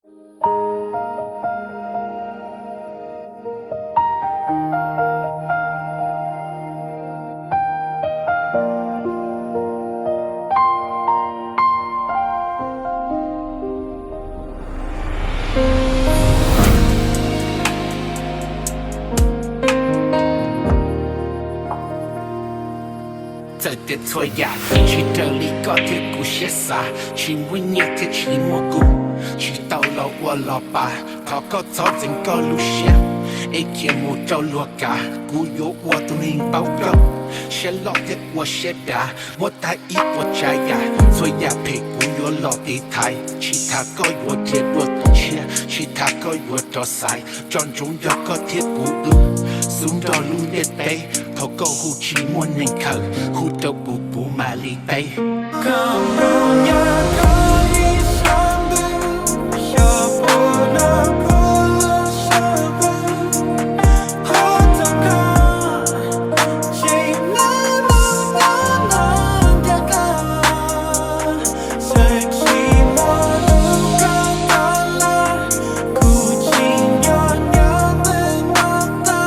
这点错呀，去这里搞点古些啥，去每年天气蘑菇，去到了我老爸，搞搞早整搞路线，一天木找落嘎，古有我都能报告，写老的我写的，我大意我摘呀，所以配古有老的台，其他搞有铁多东西，其他搞有多塞，专中要搞铁古送到路的背。เขาก็หูชีมวนหนึ่งเขาหูเต้าปูปูมาลีไป Kamunya kali sambil siapa nak pula sambil katakan cinta menandakan seksi malu katalah ku cinta menata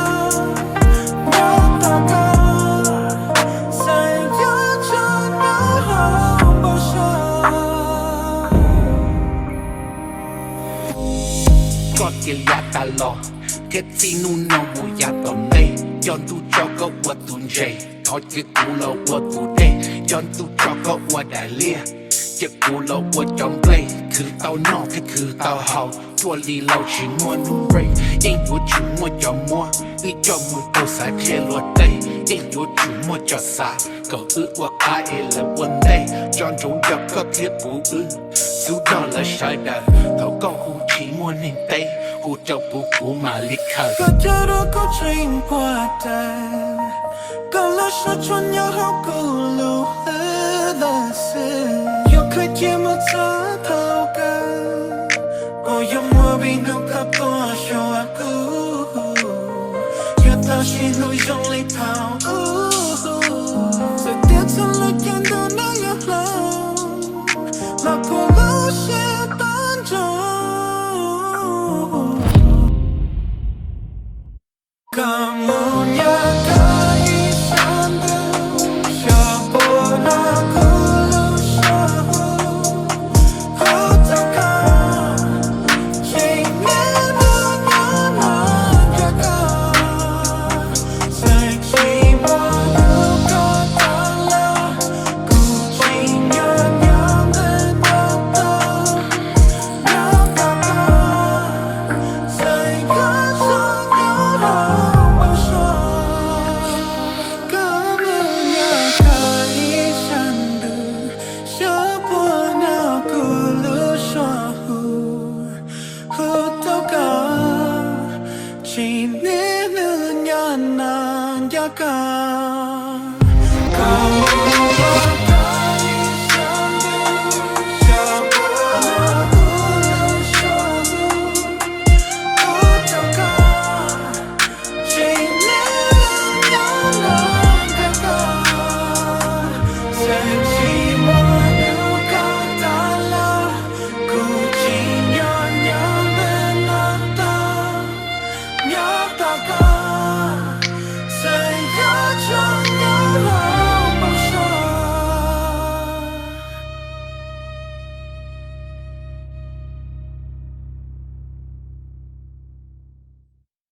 có tiền ya ta lo thiết gì nu nô mu ya tầm đây yon tu cho có what tu jay thọ chiếc cú lo what tu đây yon tu cho có what đại lia chiếc cú lo what trong play คือเต้าน้องที่คือเต้าเฮาชัวลีเราชิมัวนุ่มเรย์อิงอยู่ชิมัวจอมัวอีจอมือตัวสายเทลวดเต้อิงอยู่ชิมัวจอสาก็ว่าคาเอละวันเต้จอนจงยับก็เทียบปูสู้ดอลและชายดาเขาก็หูชีมัวนิ่งเต้หูเจ้าปูปูมาลิขะก็จะรู้ก็จริงกว่าแต่ก็ละชดชนยาเขาก็รู้เออละสิยกเคยเทียมมาเธอ